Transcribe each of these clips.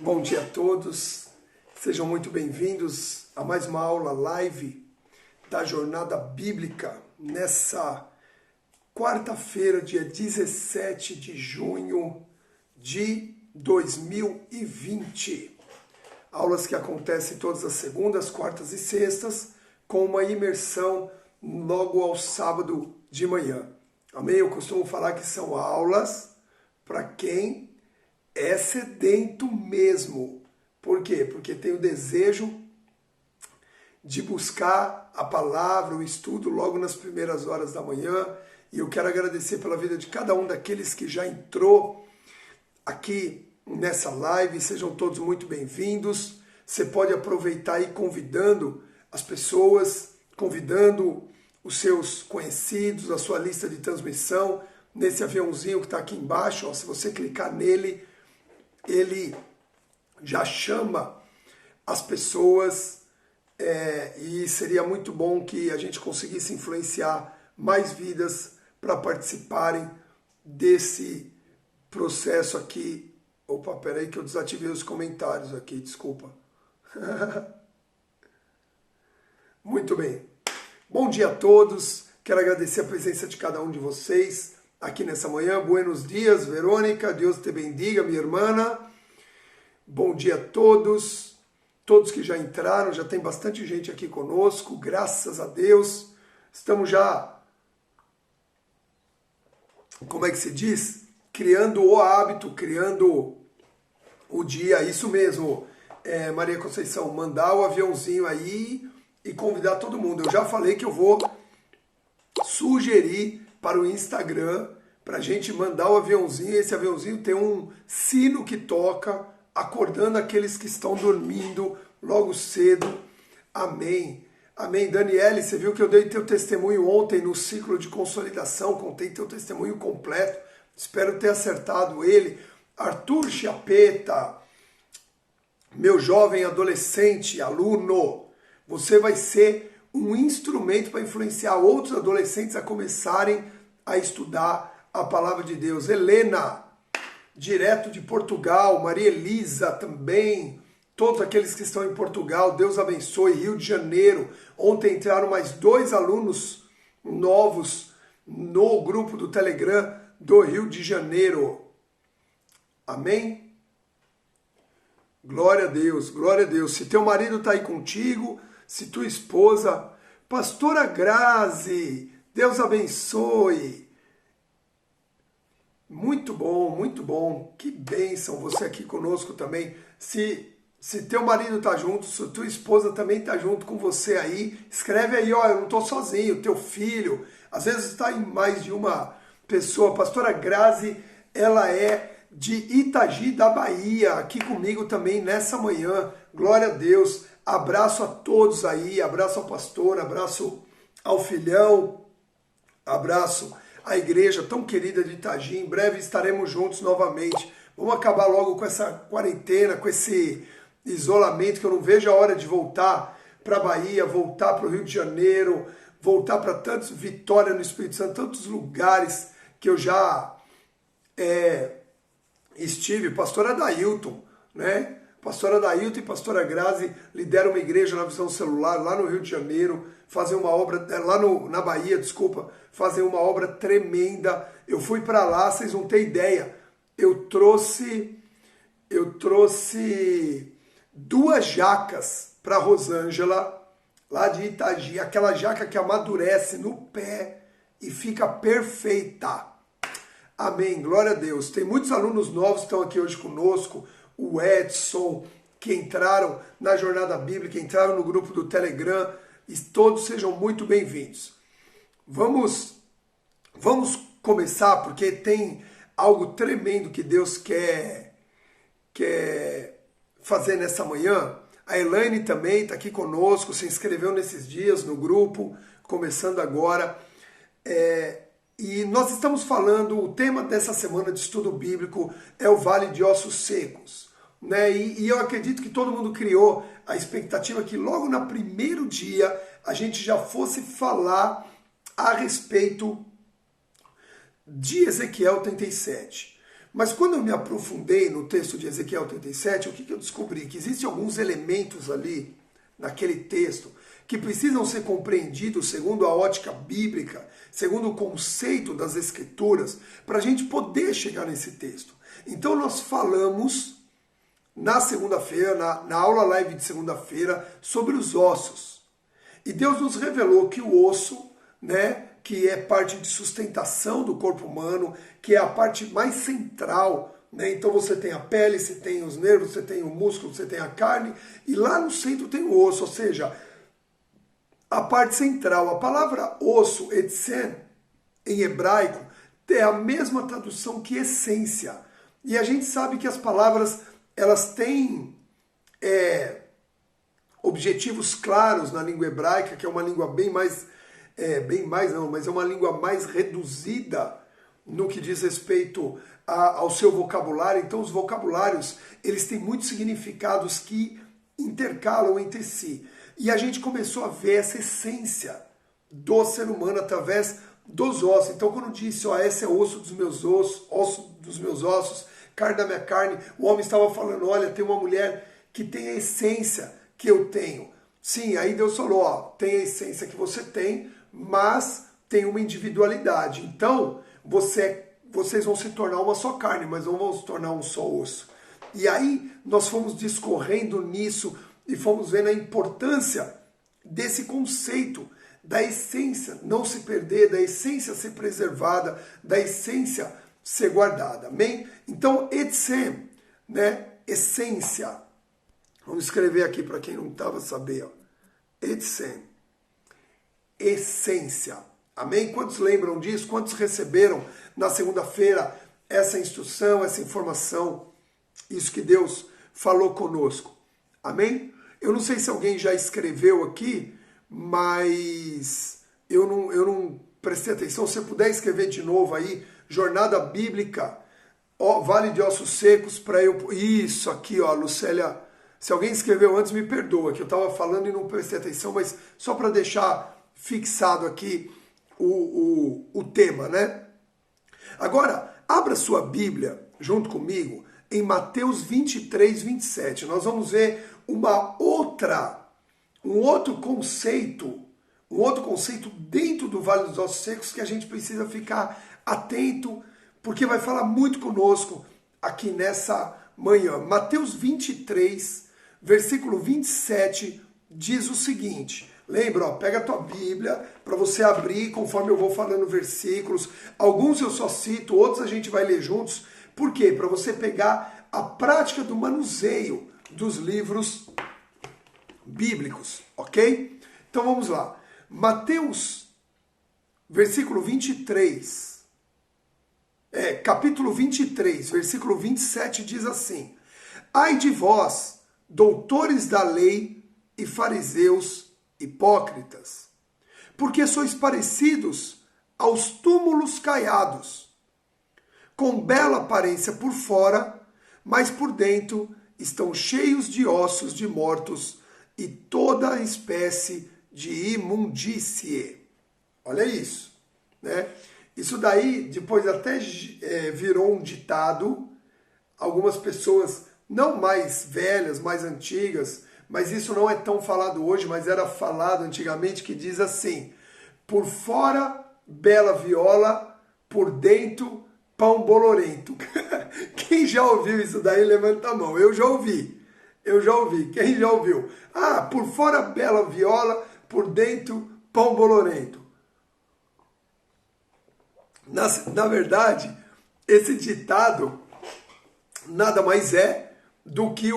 Bom dia a todos, sejam muito bem-vindos a mais uma aula live da Jornada Bíblica nessa quarta-feira, dia 17 de junho de 2020. Aulas que acontecem todas as segundas, quartas e sextas, com uma imersão logo ao sábado de manhã. Amém? Eu costumo falar que são aulas para quem é sedento mesmo. Por quê? Porque tem o desejo de buscar a palavra, o estudo logo nas primeiras horas da manhã. E eu quero agradecer pela vida de cada um daqueles que já entrou aqui nessa live. Sejam todos muito bem-vindos. Você pode aproveitar aí convidando as pessoas, convidando os seus conhecidos, a sua lista de transmissão, nesse aviãozinho que está aqui embaixo. Ó, se você clicar nele, ele já chama as pessoas e seria muito bom que a gente conseguisse influenciar mais vidas para participarem desse processo aqui. Opa, peraí que eu desativei os comentários aqui, desculpa. Muito bem. Bom dia a todos, quero agradecer a presença de cada um de vocês aqui nessa manhã. Buenos dias, Verônica, Deus te bendiga, minha irmã. Bom dia a todos que já entraram, já tem bastante gente aqui conosco, graças a Deus. Estamos já, como é que se diz? Criando o hábito, criando o dia, isso mesmo, Maria Conceição, mandar o aviãozinho aí e convidar todo mundo. Eu já falei que eu vou sugerir para o Instagram, para a gente mandar o aviãozinho. Esse aviãozinho tem um sino que toca, acordando aqueles que estão dormindo logo cedo. Amém. Amém. Daniele, você viu que eu dei teu testemunho ontem no ciclo de consolidação, contei teu testemunho completo. Espero ter acertado ele. Arthur Chiapeta, meu jovem adolescente, aluno, você vai ser um instrumento para influenciar outros adolescentes a começarem a estudar a palavra de Deus. Helena, direto de Portugal, Maria Elisa também, todos aqueles que estão em Portugal, Deus abençoe. Rio de Janeiro, ontem entraram mais 2 alunos novos no grupo do Telegram do Rio de Janeiro. Amém? Glória a Deus, glória a Deus. Se teu marido está aí contigo, se tua esposa, Pastora Grazi, Deus abençoe. Muito bom, que bênção você aqui conosco também. Se teu marido está junto, se tua esposa também está junto com você aí, escreve aí, ó, eu não estou sozinho, teu filho, às vezes está em mais de uma pessoa. Pastora Grazi, ela é de Itagi da Bahia, aqui comigo também nessa manhã, glória a Deus. Abraço a todos aí, abraço ao pastor, abraço ao filhão, abraço à igreja tão querida de Itagi. Em breve estaremos juntos novamente. Vamos acabar logo com essa quarentena, com esse isolamento, que eu não vejo a hora de voltar para a Bahia, voltar para o Rio de Janeiro, voltar para tantos, Vitória no Espírito Santo, tantos lugares que eu já estive. Pastora Dailton, né? Pastora Dailton e Pastora Grazi lideram uma igreja na Visão Celular, lá no Rio de Janeiro, fazer uma obra, na Bahia, desculpa, fazer uma obra tremenda. Eu fui para lá, vocês não têm ideia. Eu trouxe 2 jacas para Rosângela, lá de Itagi, aquela jaca que amadurece no pé e fica perfeita. Amém, glória a Deus. Tem muitos alunos novos que estão aqui hoje conosco, o Edson, que entraram na Jornada Bíblica, entraram no grupo do Telegram, e todos sejam muito bem-vindos. Vamos começar, porque tem algo tremendo que Deus quer fazer nessa manhã. A Elaine também está aqui conosco, se inscreveu nesses dias no grupo, começando agora. E nós estamos falando, o tema dessa semana de estudo bíblico é o Vale de Ossos Secos. Né? E eu acredito que todo mundo criou a expectativa que logo no primeiro dia a gente já fosse falar a respeito de Ezequiel 37. Mas quando eu me aprofundei no texto de Ezequiel 37, o que eu descobri? Que existem alguns elementos ali, naquele texto, que precisam ser compreendidos segundo a ótica bíblica, segundo o conceito das Escrituras, para a gente poder chegar nesse texto. Então nós falamos na segunda-feira, na aula live de segunda-feira, sobre os ossos. E Deus nos revelou que o osso, né, que é parte de sustentação do corpo humano, que é a parte mais central, né? Então você tem a pele, você tem os nervos, você tem o músculo, você tem a carne, e lá no centro tem o osso, ou seja, a parte central. A palavra osso, etzen, em hebraico, é a mesma tradução que essência. E a gente sabe que as palavras, elas têm objetivos claros na língua hebraica, que é uma língua mas é uma língua mais reduzida no que diz respeito ao seu vocabulário. Então os vocabulários, eles têm muitos significados que intercalam entre si. E a gente começou a ver essa essência do ser humano através dos ossos. Então quando disse, esse é osso dos meus ossos, osso dos meus ossos, carne da minha carne, o homem estava falando, olha, tem uma mulher que tem a essência que eu tenho. Sim, aí Deus falou, tem a essência que você tem, mas tem uma individualidade. Então, vocês vão se tornar uma só carne, mas não vão se tornar um só osso. E aí, nós fomos discorrendo nisso e fomos vendo a importância desse conceito, da essência não se perder, da essência ser preservada, da essência ser guardada. Amém? Então, etzem, né? Essência. Vamos escrever aqui para quem não estava sabendo. Etzem. Essência. Amém? Quantos lembram disso? Quantos receberam na segunda-feira essa instrução, essa informação? Isso que Deus falou conosco. Amém? Eu não sei se alguém já escreveu aqui, mas eu não prestei atenção. Se você puder escrever de novo aí, Jornada Bíblica, Vale de Ossos Secos, para eu... Isso aqui, Lucélia. Se alguém escreveu antes, me perdoa, que eu estava falando e não prestei atenção, mas só para deixar fixado aqui o tema, né? Agora, abra sua Bíblia junto comigo em Mateus 23, 27. Nós vamos ver um outro conceito dentro do Vale dos Ossos Secos que a gente precisa ficar atento, porque vai falar muito conosco aqui nessa manhã. Mateus 23, versículo 27, diz o seguinte. Lembra, pega a tua Bíblia para você abrir conforme eu vou falando versículos. Alguns eu só cito, outros a gente vai ler juntos. Por quê? Para você pegar a prática do manuseio dos livros bíblicos, ok? Então vamos lá. Mateus, versículo 23, capítulo 23, versículo 27 diz assim: Ai de vós, doutores da lei e fariseus hipócritas, porque sois parecidos aos túmulos caiados, com bela aparência por fora, mas por dentro estão cheios de ossos de mortos e toda espécie de imundície. Olha isso, né? Isso daí depois até virou um ditado. Algumas pessoas, não mais velhas, mais antigas, mas isso não é tão falado hoje, mas era falado antigamente, que diz assim: por fora, bela viola, por dentro, pão bolorento. Quem já ouviu isso daí, levanta a mão. Eu já ouvi. Quem já ouviu? Por fora, bela viola, por dentro, pão bolorento. Na verdade, esse ditado nada mais é do que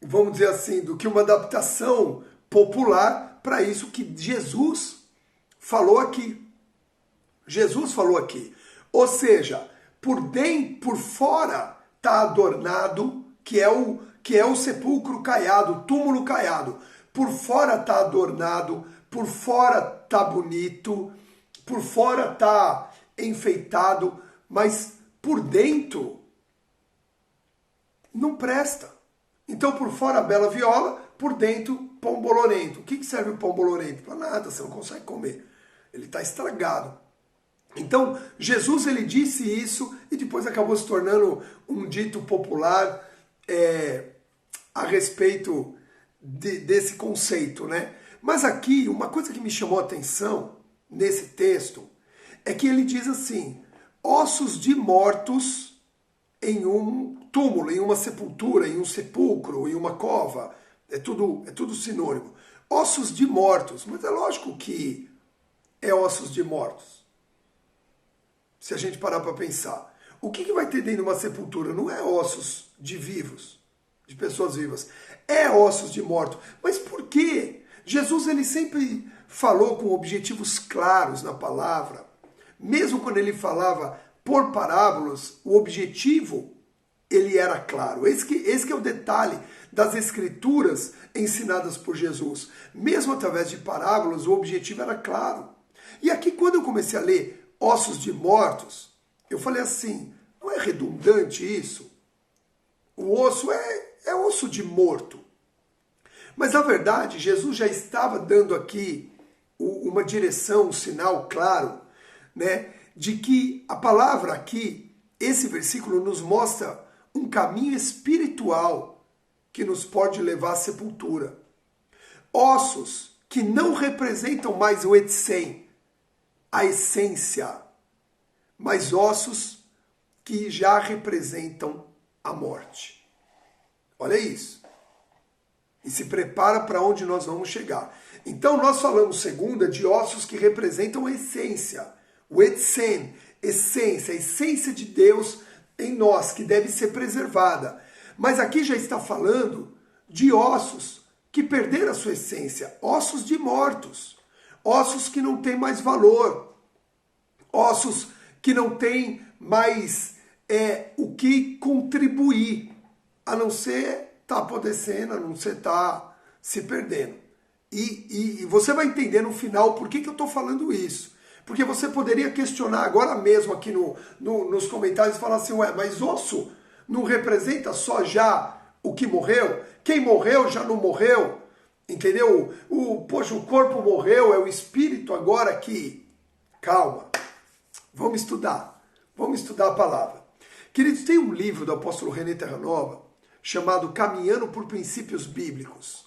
vamos dizer assim, do que uma adaptação popular para isso que Jesus falou aqui. Ou seja, por fora está adornado, que é o sepulcro caiado, o túmulo caiado. Por fora está adornado, por fora está bonito, por fora está enfeitado, mas por dentro não presta. Então, por fora, bela viola, por dentro, pão bolorento. O que serve o pão bolorento? Para nada, você não consegue comer. Ele está estragado. Então, Jesus ele disse isso e depois acabou se tornando um dito popular a respeito desse conceito, né? Mas aqui, uma coisa que me chamou a atenção nesse texto é que ele diz assim, ossos de mortos em um túmulo, em uma sepultura, em um sepulcro, em uma cova, é tudo sinônimo. Ossos de mortos, mas é lógico que é ossos de mortos. Se a gente parar para pensar, o que vai ter dentro de uma sepultura? Não é ossos de vivos, de pessoas vivas, é ossos de mortos. Mas por quê? Jesus ele sempre falou com objetivos claros na palavra, mesmo quando ele falava por parábolas, o objetivo ele era claro. Esse que é o detalhe das escrituras ensinadas por Jesus. Mesmo através de parábolas, o objetivo era claro. E aqui, quando eu comecei a ler ossos de mortos, eu falei assim, não é redundante isso? O osso é osso de morto. Mas na verdade, Jesus já estava dando aqui uma direção, um sinal claro, né, de que a palavra aqui, esse versículo nos mostra um caminho espiritual que nos pode levar à sepultura. Ossos que não representam mais o etzem, a essência, mas ossos que já representam a morte. Olha isso. E se prepara para onde nós vamos chegar. Então nós falamos segunda de ossos que representam a essência, o etzem, essência, a essência de Deus em nós, que deve ser preservada. Mas aqui já está falando de ossos que perderam a sua essência, ossos de mortos, ossos que não têm mais valor, ossos que não têm mais o que contribuir, a não ser estar apodrecendo, a não ser estar se perdendo. E você vai entender no final por que eu estou falando isso. Porque você poderia questionar agora mesmo aqui nos comentários e falar assim, ué, mas osso não representa só já o que morreu? Quem morreu já não morreu? Entendeu? Poxa, o corpo morreu, é o espírito agora que... Calma, vamos estudar a palavra. Queridos, tem um livro do apóstolo René Terranova chamado Caminhando por Princípios Bíblicos.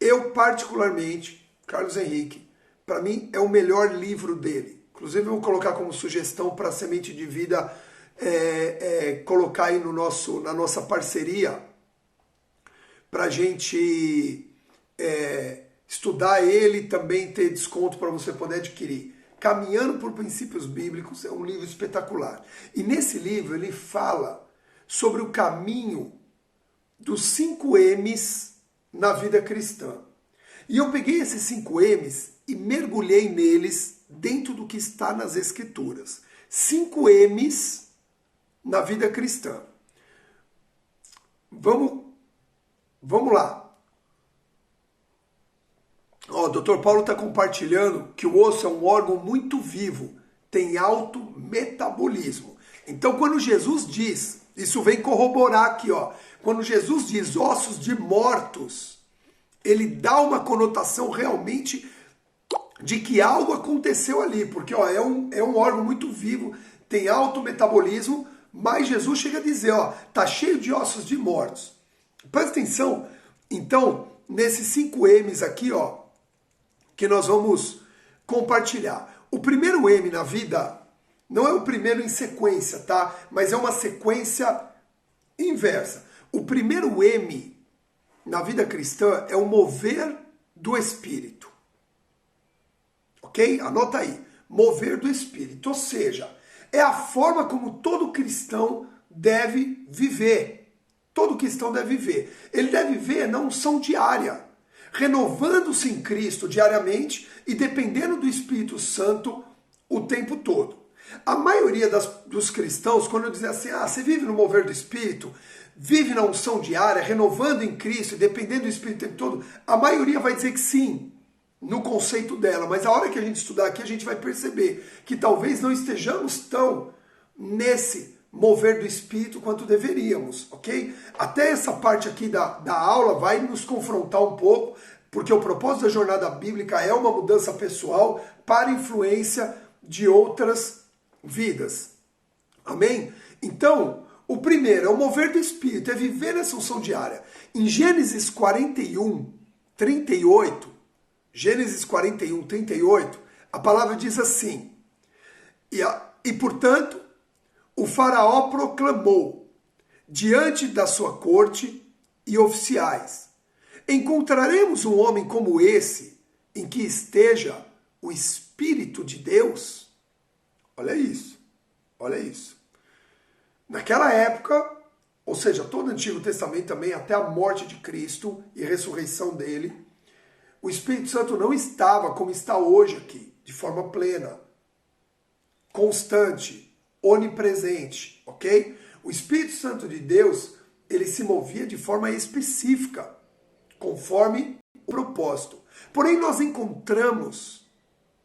Eu, particularmente, Carlos Henrique, para mim é o melhor livro dele. Inclusive eu vou colocar como sugestão para a Semente de Vida colocar aí na nossa parceria para a gente estudar ele e também ter desconto para você poder adquirir. Caminhando por Princípios Bíblicos é um livro espetacular. E nesse livro ele fala sobre o caminho dos 5 M's na vida cristã. E eu peguei esses 5 M's e mergulhei neles dentro do que está nas Escrituras. 5 M's na vida cristã. Vamos lá. O Dr. Paulo está compartilhando que o osso é um órgão muito vivo, tem alto metabolismo. Então, quando Jesus diz, isso vem corroborar aqui, quando Jesus diz ossos de mortos, ele dá uma conotação realmente de que algo aconteceu ali, porque é um órgão muito vivo, tem alto metabolismo, mas Jesus chega a dizer, tá cheio de ossos de mortos. Presta atenção, então, nesses 5 M's aqui, que nós vamos compartilhar. O primeiro M na vida não é o primeiro em sequência, tá? Mas é uma sequência inversa. O primeiro M na vida cristã é o mover do Espírito. Ok? Anota aí. Mover do Espírito. Ou seja, é a forma como todo cristão deve viver. Todo cristão deve viver. Ele deve viver na unção diária, renovando-se em Cristo diariamente e dependendo do Espírito Santo o tempo todo. A maioria dos cristãos, quando eu dizer assim, você vive no mover do Espírito, vive na unção diária, renovando em Cristo e dependendo do Espírito o tempo todo, a maioria vai dizer que sim, no conceito dela. Mas a hora que a gente estudar aqui, a gente vai perceber que talvez não estejamos tão nesse mover do Espírito quanto deveríamos, ok? Até essa parte aqui da aula vai nos confrontar um pouco, porque o propósito da jornada bíblica é uma mudança pessoal para influência de outras vidas. Amém? Então, o primeiro é o mover do Espírito, é viver essa unção diária. Em Gênesis 41, 38, Gênesis 41, 38, a palavra diz assim, e portanto, o faraó proclamou diante da sua corte e oficiais, encontraremos um homem como esse, em que esteja o Espírito de Deus? Olha isso, olha isso. Naquela época, ou seja, todo o Antigo Testamento também, até a morte de Cristo e a ressurreição dele, o Espírito Santo não estava como está hoje aqui, de forma plena, constante, onipresente, ok? O Espírito Santo de Deus, ele se movia de forma específica, conforme o propósito. Porém, nós encontramos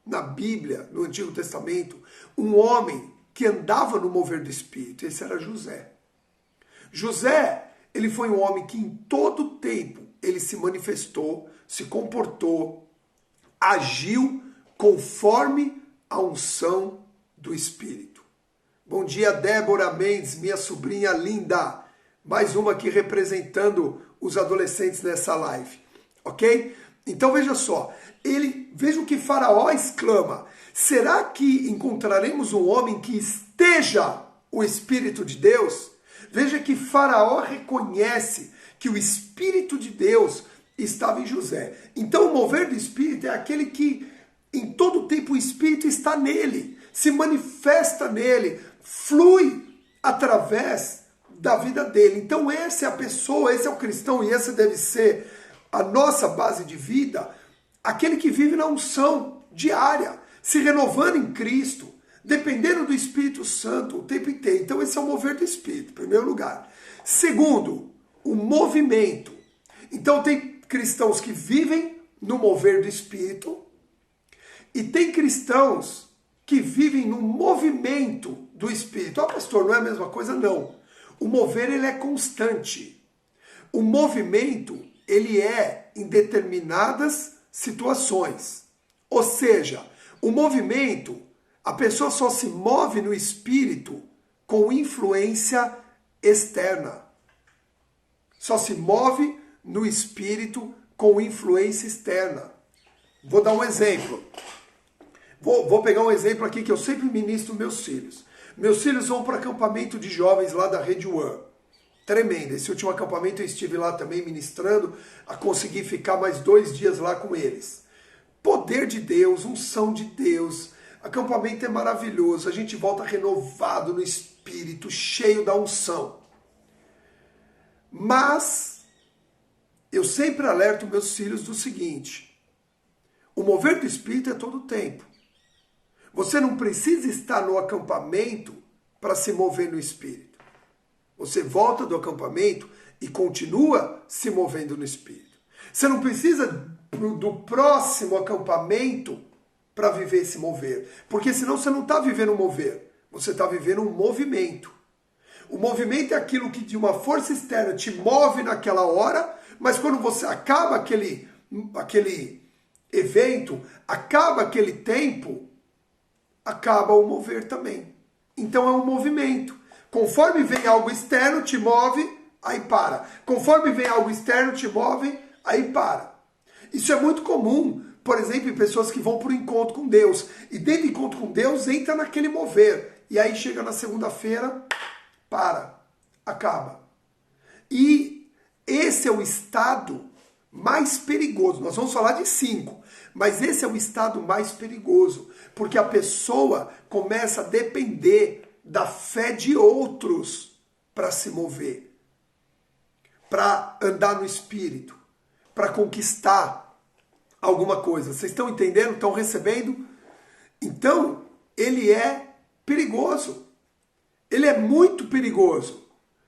na Bíblia, no Antigo Testamento, um homem que andava no mover do Espírito. Esse era José. José, ele foi um homem que em todo tempo ele se manifestou, se comportou, agiu conforme a unção do Espírito. Bom dia, Débora Mendes, minha sobrinha linda. Mais uma aqui representando os adolescentes nessa live. Ok? Então veja só, veja o que Faraó exclama. Será que encontraremos um homem que esteja o Espírito de Deus? Veja que Faraó reconhece que o Espírito de Deus estava em José. Então o mover do Espírito é aquele que em todo tempo o Espírito está nele, se manifesta nele, flui através da vida dele. Então essa é a pessoa, esse é o cristão e essa deve ser a nossa base de vida, aquele que vive na unção diária, se renovando em Cristo, dependendo do Espírito Santo o tempo inteiro. Então esse é o mover do Espírito, em primeiro lugar. Segundo, o movimento. Então tem cristãos que vivem no mover do Espírito e tem cristãos que vivem no movimento do Espírito. Ah, pastor, não é a mesma coisa? Não. O mover, ele é constante. O movimento, ele é em determinadas situações. Ou seja, o movimento, a pessoa só se move no Espírito com influência externa. Só se move no Espírito com influência externa. Vou dar um exemplo. Vou pegar um exemplo aqui que eu sempre ministro meus filhos. Meus filhos vão para acampamento de jovens lá da Rede One. Tremendo. Esse último acampamento eu estive lá também ministrando, a conseguir ficar mais 2 dias lá com eles. Poder de Deus, unção de Deus. Acampamento é maravilhoso. A gente volta renovado no Espírito, cheio da unção. Mas eu sempre alerto meus filhos do seguinte: o mover do Espírito é todo o tempo. Você não precisa estar no acampamento para se mover no Espírito. Você volta do acampamento e continua se movendo no Espírito. Você não precisa do próximo acampamento para viver esse mover. Porque senão você não está vivendo um mover. Você está vivendo um movimento. O movimento é aquilo que de uma força externa te move naquela hora, mas quando você acaba aquele evento, acaba aquele tempo, acaba o mover também. Então é um movimento. Conforme vem algo externo, te move, aí para. Conforme vem algo externo, te move, aí para. Isso é muito comum, por exemplo, em pessoas que vão para o encontro com Deus. E dentro do encontro com Deus, entra naquele mover. E aí chega na segunda-feira, para, acaba. E esse é o estado mais perigoso. Nós vamos falar de 5, mas esse é o estado mais perigoso, porque a pessoa começa a depender da fé de outros para se mover, para andar no Espírito, para conquistar alguma coisa. Vocês estão entendendo? Estão recebendo? Então, ele é perigoso. Ele é muito perigoso.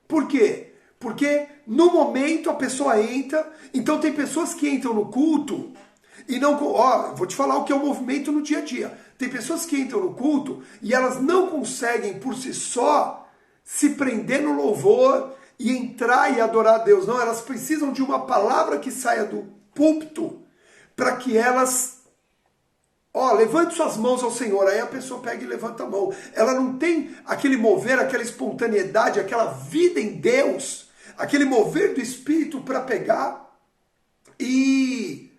Por quê? Porque no momento a pessoa entra, então tem pessoas que entram no culto e não... vou te falar o que é o movimento no dia a dia. Tem pessoas que entram no culto e elas não conseguem por si só se prender no louvor e entrar e adorar a Deus. Não, elas precisam de uma palavra que saia do púlpito para que elas Ó, levante suas mãos ao Senhor. Aí a pessoa pega e levanta a mão. Ela não tem aquele mover, aquela espontaneidade, aquela vida em Deus, aquele mover do Espírito para pegar e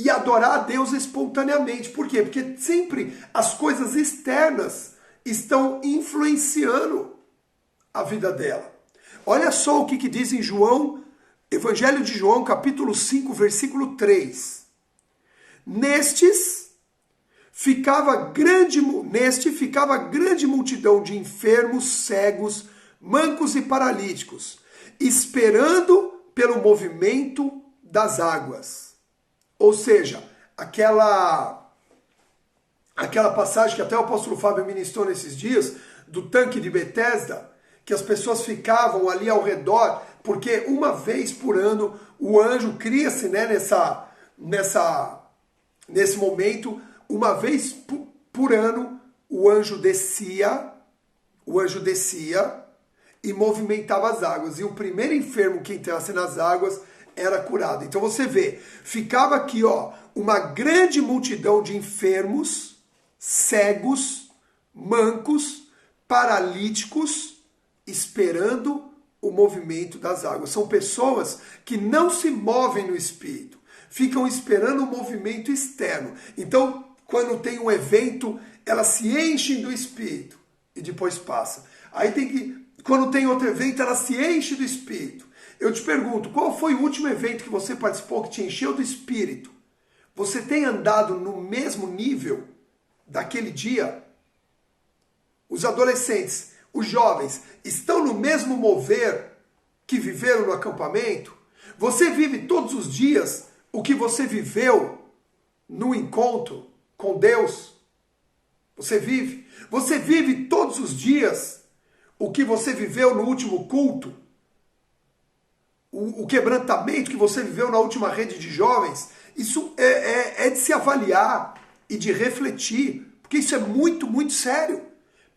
adorar a Deus espontaneamente. Por quê? Porque sempre as coisas externas estão influenciando a vida dela. Olha só o que diz em João, Evangelho de João, capítulo 5, versículo 3. Neste ficava grande multidão de enfermos, cegos, mancos e paralíticos, esperando pelo movimento das águas. Ou seja, aquela passagem que até o apóstolo Fábio ministrou nesses dias, do tanque de Betesda, que as pessoas ficavam ali ao redor, porque uma vez por ano o anjo cria-se, né, nesse momento, uma vez por ano o anjo descia e movimentava as águas. E o primeiro enfermo que entrasse nas águas era curado. Então você vê, ficava aqui, ó, uma grande multidão de enfermos, cegos, mancos, paralíticos, esperando o movimento das águas. São pessoas que não se movem no espírito, ficam esperando o movimento externo. Então, quando tem um evento, elas se enchem do espírito e depois passa. Quando tem outro evento, elas se enchem do espírito. Eu te pergunto, qual foi o último evento que você participou que te encheu do espírito? Você tem andado no mesmo nível daquele dia? Os adolescentes, os jovens, estão no mesmo mover que viveram no acampamento? Você vive todos os dias o que você viveu no encontro com Deus? Você vive? Você vive todos os dias o que você viveu no último culto? O quebrantamento que você viveu na última rede de jovens? Isso é de se avaliar e de refletir, porque isso é muito, muito sério.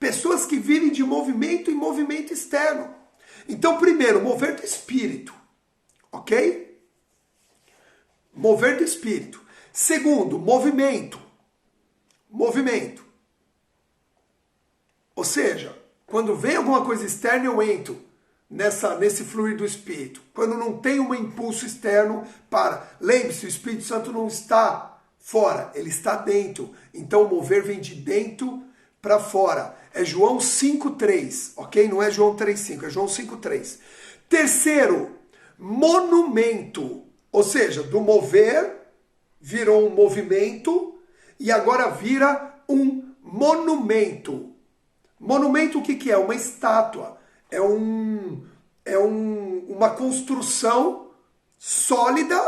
Pessoas que vivem de movimento em movimento externo. Então, primeiro, mover do espírito, ok? Mover do espírito. Segundo, movimento. Movimento. Ou seja, quando vem alguma coisa externa, eu entro nesse fluir do Espírito. Quando não tem um impulso externo, para. Lembre-se, o Espírito Santo não está fora, ele está dentro. Então o mover vem de dentro para fora. É João 5,3, ok? Não é João 3,5, é João 5,3. Terceiro, monumento. Ou seja, do mover virou um movimento e agora vira um monumento. Monumento o que é? Uma estátua. É uma construção sólida,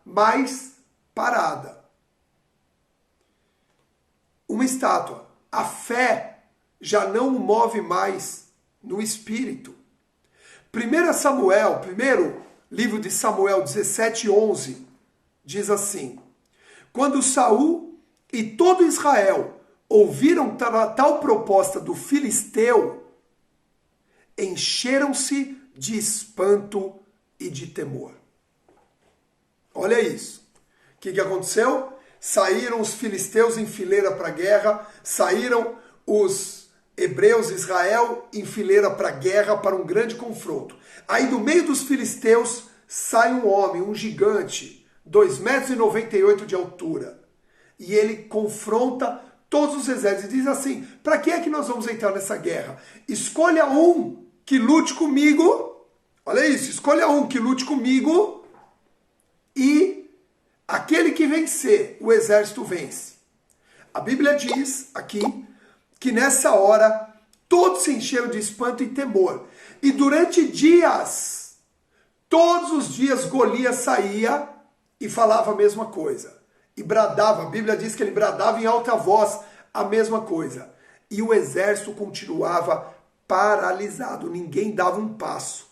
mas parada. Uma estátua. A fé já não o move mais no espírito. 1 Samuel, primeiro livro de Samuel 17:11, diz assim: quando Saul e todo Israel ouviram tal proposta do filisteu, encheram-se de espanto e de temor. Olha isso. O que aconteceu? Saíram os filisteus em fileira para a guerra, saíram os hebreus, Israel, em fileira para a guerra, para um grande confronto. Aí do meio dos filisteus sai um homem, um gigante, 2,98 metros de altura. E ele confronta todos os exércitos e diz assim: para que é que nós vamos entrar nessa guerra? Escolha um que lute comigo. Olha isso, escolha um que lute comigo e aquele que vencer, o exército vence. A Bíblia diz aqui que nessa hora todos se encheram de espanto e temor. E durante dias, todos os dias Golias saía e falava a mesma coisa. E bradava, a Bíblia diz que ele bradava em alta voz a mesma coisa. E o exército continuava paralisado, ninguém dava um passo.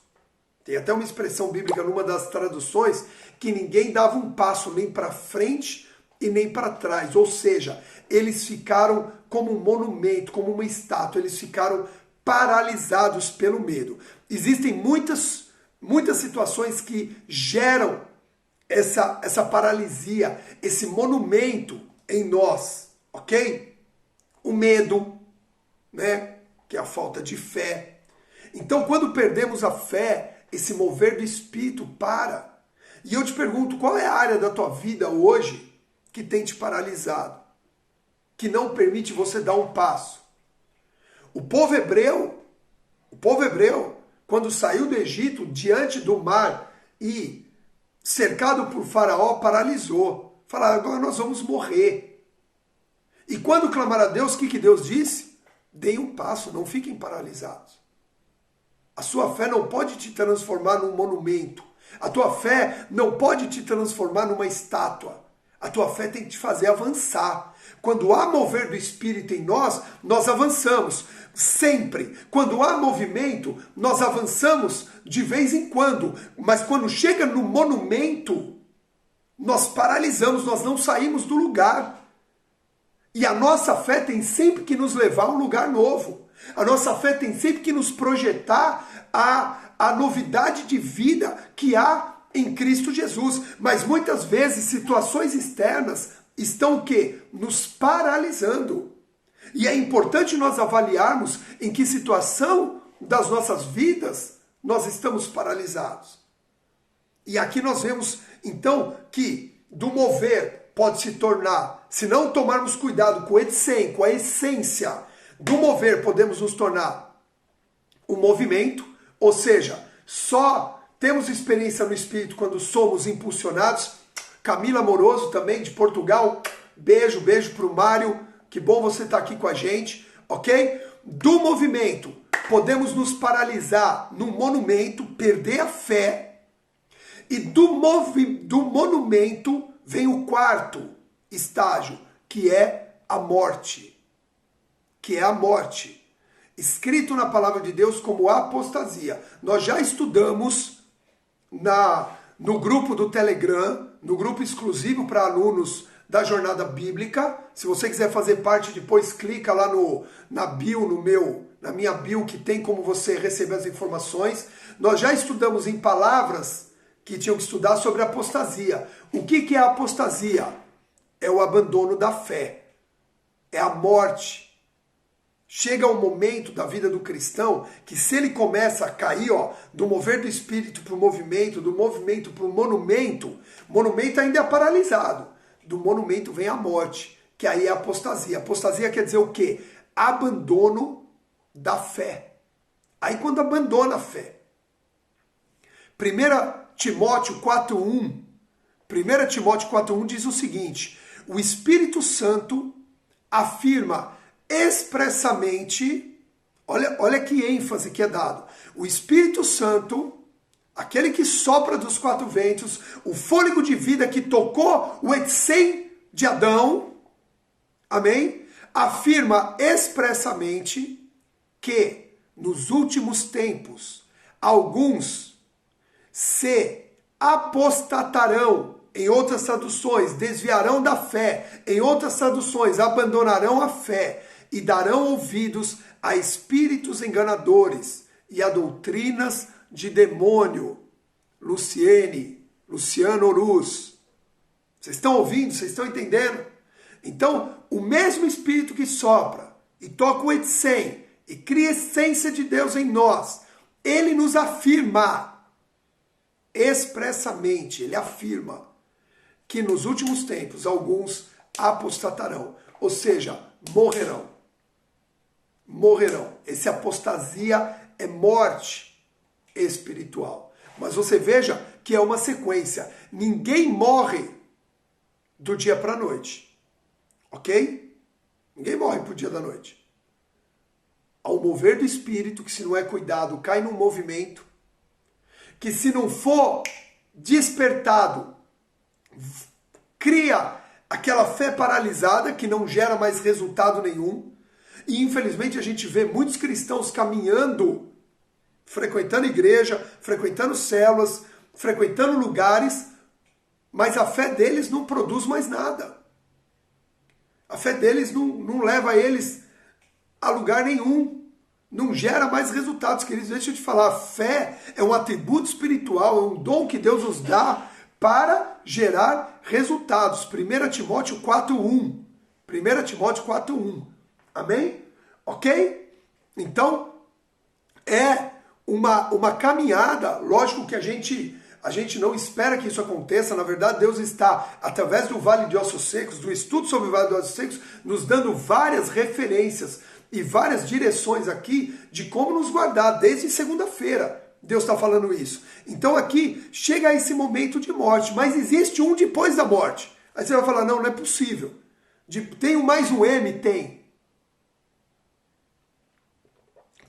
Tem até uma expressão bíblica numa das traduções que ninguém dava um passo nem para frente e nem para trás. Ou seja, eles ficaram como um monumento, como uma estátua. Eles ficaram paralisados pelo medo. Existem muitas situações que geram essa paralisia, esse monumento em nós, ok? O medo, né? Que é a falta de fé. Então, quando perdemos a fé, esse mover do Espírito para. E eu te pergunto, qual é a área da tua vida hoje que tem te paralisado? Que não permite você dar um passo? O povo hebreu, quando saiu do Egito, diante do mar e cercado por Faraó, paralisou. Falaram, agora nós vamos morrer. E quando clamaram a Deus, o que Deus disse? Deem um passo, não fiquem paralisados. A sua fé não pode te transformar num monumento. A tua fé não pode te transformar numa estátua. A tua fé tem que te fazer avançar. Quando há mover do Espírito em nós, nós avançamos. Sempre. Quando há movimento, nós avançamos de vez em quando. Mas quando chega no monumento, nós paralisamos, nós não saímos do lugar. E a nossa fé tem sempre que nos levar a um lugar novo. A nossa fé tem sempre que nos projetar a novidade de vida que há em Cristo Jesus. Mas muitas vezes situações externas estão o quê? Nos paralisando. E é importante nós avaliarmos em que situação das nossas vidas nós estamos paralisados. E aqui nós vemos então que do mover pode se tornar, se não tomarmos cuidado com a essência do mover, podemos nos tornar o movimento, ou seja, só temos experiência no Espírito quando somos impulsionados. Camila Moroso também, de Portugal, beijo para o Mário, que bom você estar aqui com a gente, ok? Do movimento, podemos nos paralisar no monumento, perder a fé, e do monumento vem o quarto estágio, que é a morte. Escrito na palavra de Deus como apostasia. Nós já estudamos no grupo do Telegram, no grupo exclusivo para alunos da Jornada Bíblica. Se você quiser fazer parte, depois clica lá na bio, na minha bio, que tem como você receber as informações. Nós já estudamos em palavras que tinham que estudar sobre apostasia. O que é a apostasia? É o abandono da fé. É a morte. Chega um momento da vida do cristão que se ele começa a cair do mover do Espírito para o movimento, do movimento para o monumento ainda é paralisado. Do monumento vem a morte, que aí é a apostasia. Apostasia quer dizer o quê? Abandono da fé. Aí quando abandona a fé. 1 Timóteo 4.1 diz o seguinte: o Espírito Santo afirma expressamente, olha que ênfase que é dado. O Espírito Santo, aquele que sopra dos quatro ventos, o fôlego de vida que tocou o Etsem de Adão, amém? Afirma expressamente que nos últimos tempos alguns se apostatarão. Em outras traduções, desviarão da fé. Em outras traduções, abandonarão a fé e darão ouvidos a espíritos enganadores e a doutrinas de demônio. Luciano Oruz. Vocês estão ouvindo? Vocês estão entendendo? Então, o mesmo Espírito que sopra e toca o Etsem e cria a essência de Deus em nós, ele nos afirma expressamente, ele afirma que nos últimos tempos alguns apostatarão, ou seja, morrerão. Essa apostasia é morte espiritual. Mas você veja que é uma sequência. Ninguém morre do dia para a noite. Ok? Ninguém morre pro dia da noite. Ao mover do Espírito, que se não é cuidado, cai num movimento, que se não for despertado, cria aquela fé paralisada que não gera mais resultado nenhum. E infelizmente a gente vê muitos cristãos caminhando, frequentando igreja, frequentando células, frequentando lugares, mas a fé deles não produz mais nada. A fé deles não leva eles a lugar nenhum. Não gera mais resultados, queridos. Deixa eu te falar, a fé é um atributo espiritual, é um dom que Deus nos dá para gerar resultados. 1 Timóteo 4:1. 1 Timóteo 4:1. Amém? Ok? Então, é uma caminhada. Lógico que a gente não espera que isso aconteça. Na verdade, Deus está, através do Vale de Ossos Secos, do estudo sobre o Vale de Ossos Secos, nos dando várias referências e várias direções aqui de como nos guardar. Desde segunda-feira, Deus está falando isso. Então aqui, chega esse momento de morte, mas existe um depois da morte. Aí você vai falar, não é possível. Tem mais um M?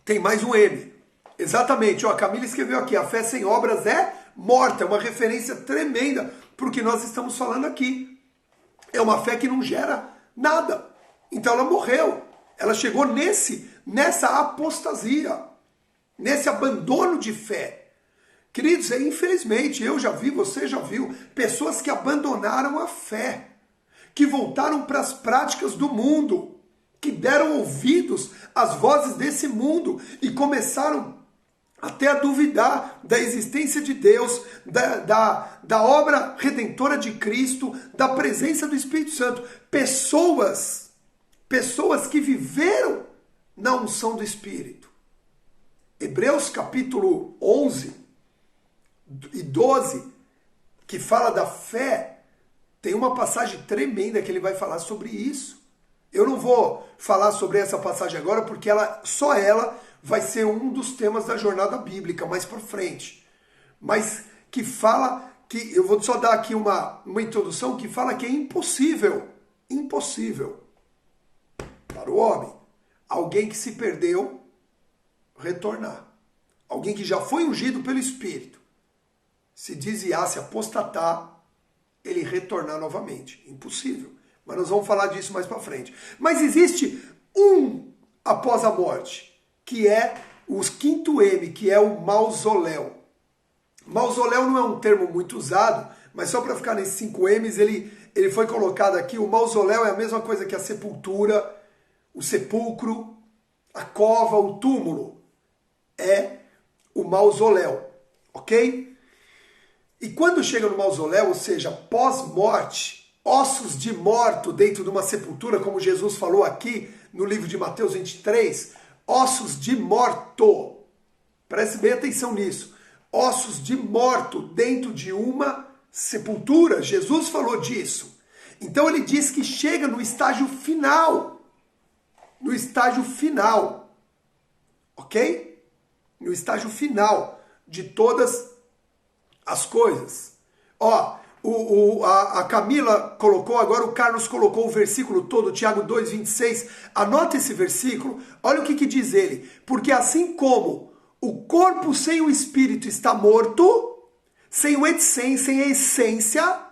Tem mais um M. Exatamente. Ó, a Camila escreveu aqui, a fé sem obras é morta. É uma referência tremenda para o que nós estamos falando aqui. É uma fé que não gera nada. Então ela morreu. Ela chegou nessa apostasia, nesse abandono de fé. Queridos, infelizmente, eu já vi, você já viu, pessoas que abandonaram a fé, que voltaram para as práticas do mundo, que deram ouvidos às vozes desse mundo e começaram até a duvidar da existência de Deus, da obra redentora de Cristo, da presença do Espírito Santo. Pessoas que viveram na unção do Espírito. Hebreus capítulo 11 e 12, que fala da fé, tem uma passagem tremenda que ele vai falar sobre isso. Eu não vou falar sobre essa passagem agora, porque só ela vai ser um dos temas da jornada bíblica mais para frente. Mas que fala que, eu vou só dar aqui uma introdução, que fala que é impossível para o homem, alguém que se perdeu, retornar. Alguém que já foi ungido pelo Espírito, se desviar, se apostatar, ele retornar novamente. Impossível. Mas nós vamos falar disso mais para frente. Mas existe um após a morte, que é o 5º M, que é o mausoléu. Mausoléu não é um termo muito usado, mas só para ficar nesses 5 M's, ele foi colocado aqui. O mausoléu é a mesma coisa que a sepultura, o sepulcro, a cova, o túmulo. É o mausoléu, ok? E quando chega no mausoléu, ou seja, pós-morte, ossos de morto dentro de uma sepultura, como Jesus falou aqui no livro de Mateus 23, ossos de morto. Preste bem atenção nisso. Ossos de morto dentro de uma sepultura. Jesus falou disso. Então ele diz que chega no estágio final. No estágio final. Ok? No estágio final de todas as coisas. Ó, a Camila colocou, agora o Carlos colocou o versículo todo, Tiago 2,26. Anota esse versículo, olha o que diz ele. Porque assim como o corpo sem o espírito está morto, sem a essência,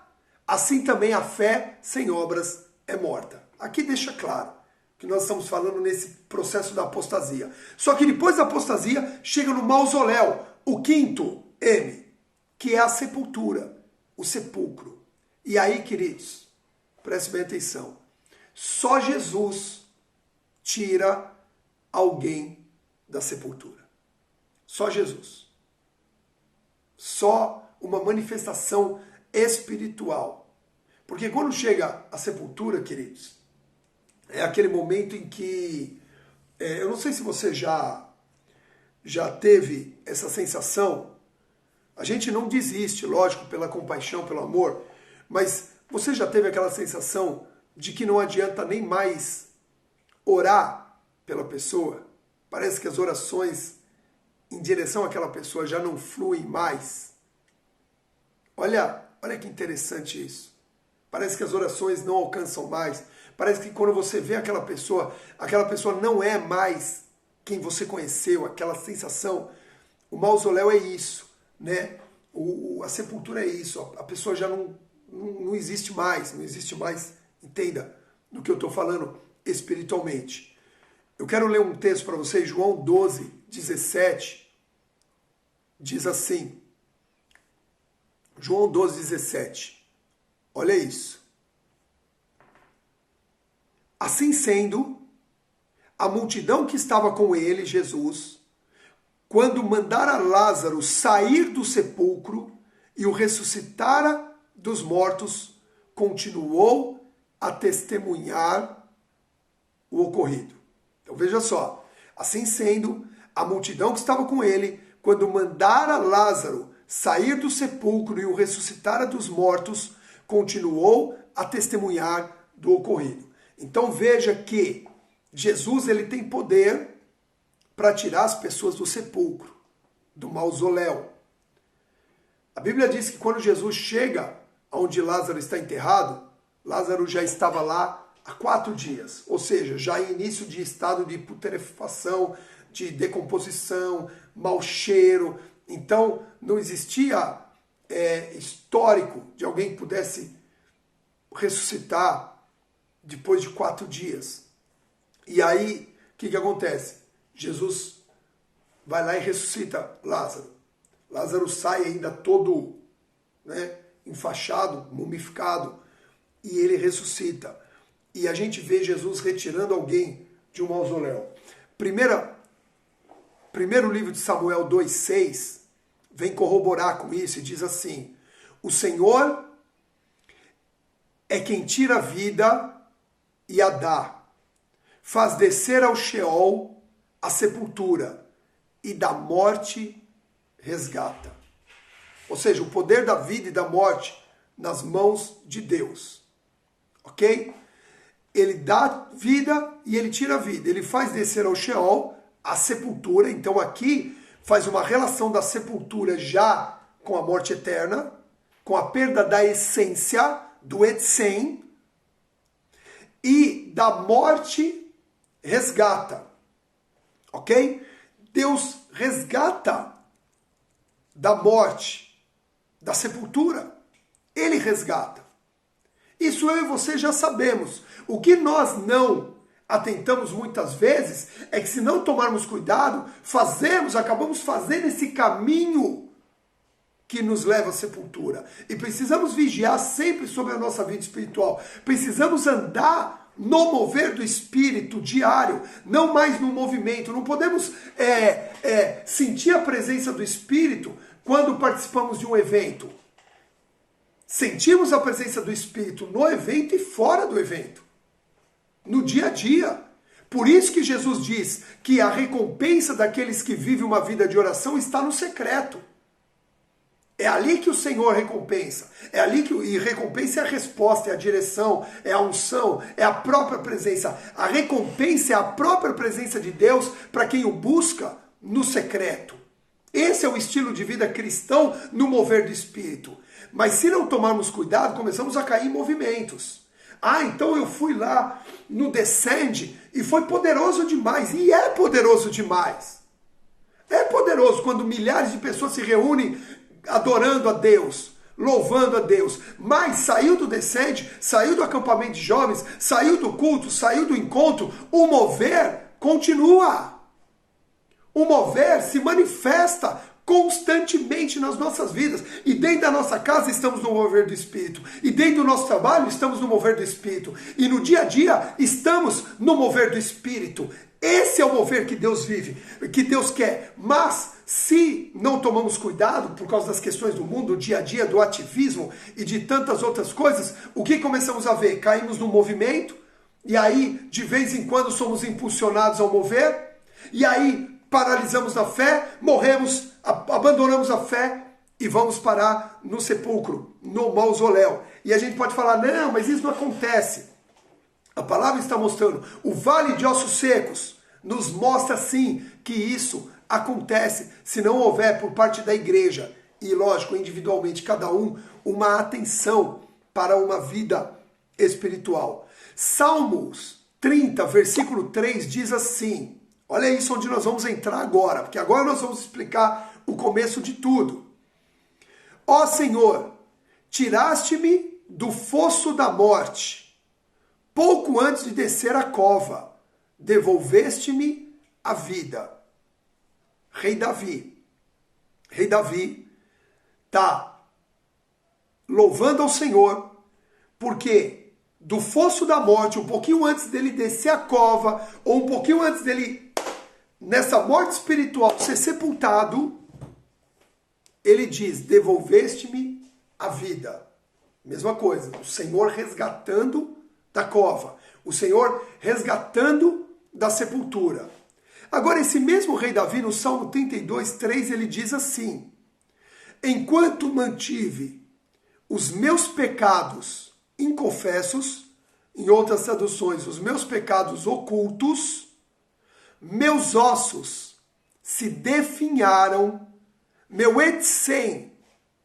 assim também a fé sem obras é morta. Aqui deixa claro que nós estamos falando nesse processo da apostasia. Só que depois da apostasia, chega no mausoléu, o 5º M, que é a sepultura. O sepulcro. E aí, queridos, preste bem atenção. Só Jesus tira alguém da sepultura. Só Jesus. Só uma manifestação espiritual. Porque quando chega a sepultura, queridos, é aquele momento em que, eu não sei se você já teve essa sensação. A gente não desiste, lógico, pela compaixão, pelo amor, mas você já teve aquela sensação de que não adianta nem mais orar pela pessoa? Parece que as orações em direção àquela pessoa já não fluem mais. Olha que interessante isso. Parece que as orações não alcançam mais. Parece que quando você vê aquela pessoa não é mais quem você conheceu, aquela sensação. O mausoléu é isso. Né? A sepultura é isso, a pessoa já não existe mais, entenda do que eu estou falando espiritualmente. Eu quero ler um texto para vocês, João 12, 17, diz assim, João 12, 17, olha isso. Assim sendo, a multidão que estava com ele, Jesus, quando mandara Lázaro sair do sepulcro e o ressuscitara dos mortos continuou a testemunhar o ocorrido. Então veja só, assim sendo, a multidão que estava com ele, quando mandara Lázaro sair do sepulcro e o ressuscitara dos mortos, continuou a testemunhar do ocorrido. Então veja que Jesus ele tem poder para tirar as pessoas do sepulcro, do mausoléu. A Bíblia diz que quando Jesus chega onde Lázaro está enterrado, Lázaro já estava lá há 4 dias, ou seja, já em início de estado de putrefação, de decomposição, mau cheiro. Então não existia histórico de alguém que pudesse ressuscitar depois de 4 dias. E aí, o que acontece? Jesus vai lá e ressuscita Lázaro. Lázaro sai ainda todo enfaixado, mumificado, e ele ressuscita. E a gente vê Jesus retirando alguém de um mausoléu. Primeiro livro de Samuel 2,6 vem corroborar com isso e diz assim: o Senhor é quem tira a vida e a dá, faz descer ao Sheol a sepultura e da morte resgata. Ou seja, o poder da vida e da morte nas mãos de Deus. Ok? Ele dá vida e ele tira a vida. Ele faz descer ao Sheol a sepultura. Então aqui faz uma relação da sepultura já com a morte eterna, com a perda da essência, do etzem, e da morte resgata. Ok? Deus resgata da morte, da sepultura. Ele resgata. Isso eu e você já sabemos. O que nós não atentamos muitas vezes é que se não tomarmos cuidado, acabamos fazendo esse caminho que nos leva à sepultura. E precisamos vigiar sempre sobre a nossa vida espiritual. Precisamos andar no mover do Espírito diário, não mais no movimento. Não podemos sentir a presença do Espírito quando participamos de um evento. Sentimos a presença do Espírito no evento e fora do evento, no dia a dia. Por isso que Jesus diz que a recompensa daqueles que vivem uma vida de oração está no secreto. É ali que o Senhor recompensa. É ali e recompensa é a resposta, é a direção, é a unção, é a própria presença. A recompensa é a própria presença de Deus para quem o busca no secreto. Esse é o estilo de vida cristão no mover do Espírito. Mas se não tomarmos cuidado, começamos a cair em movimentos. Então eu fui lá no Descende e foi poderoso demais. E é poderoso demais. É poderoso quando milhares de pessoas se reúnem adorando a Deus, louvando a Deus. Mas saiu do Descende, saiu do acampamento de jovens, saiu do culto, saiu do encontro, o mover continua. O mover se manifesta constantemente nas nossas vidas. E dentro da nossa casa estamos no mover do Espírito. E dentro do nosso trabalho estamos no mover do Espírito. E no dia a dia estamos no mover do Espírito. Esse é o mover que Deus vive, que Deus quer. Mas se não tomamos cuidado por causa das questões do mundo, do dia a dia, do ativismo e de tantas outras coisas, o que começamos a ver? Caímos no movimento. E aí, de vez em quando, somos impulsionados ao mover. E aí, paralisamos na fé, morremos, abandonamos a fé e vamos parar no sepulcro, no mausoléu. E a gente pode falar, não, mas isso não acontece. A palavra está mostrando, o vale de ossos secos nos mostra sim que isso acontece se não houver por parte da igreja e, lógico, individualmente, cada um, uma atenção para uma vida espiritual. Salmos 30, versículo 3 diz assim, olha isso onde nós vamos entrar agora, porque agora nós vamos explicar o começo de tudo. Ó Senhor, tiraste-me do fosso da morte, pouco antes de descer a cova, devolveste-me a vida. Rei Davi está louvando ao Senhor, porque do fosso da morte, um pouquinho antes dele descer a cova, ou um pouquinho antes dele, nessa morte espiritual, ser sepultado, ele diz, devolveste-me a vida. Mesma coisa, o Senhor resgatando da cova, o Senhor resgatando da sepultura. Agora, esse mesmo rei Davi, no Salmo 32, 3, ele diz assim: enquanto mantive os meus pecados inconfessos, em outras traduções, os meus pecados ocultos, meus ossos se definharam, meu etzem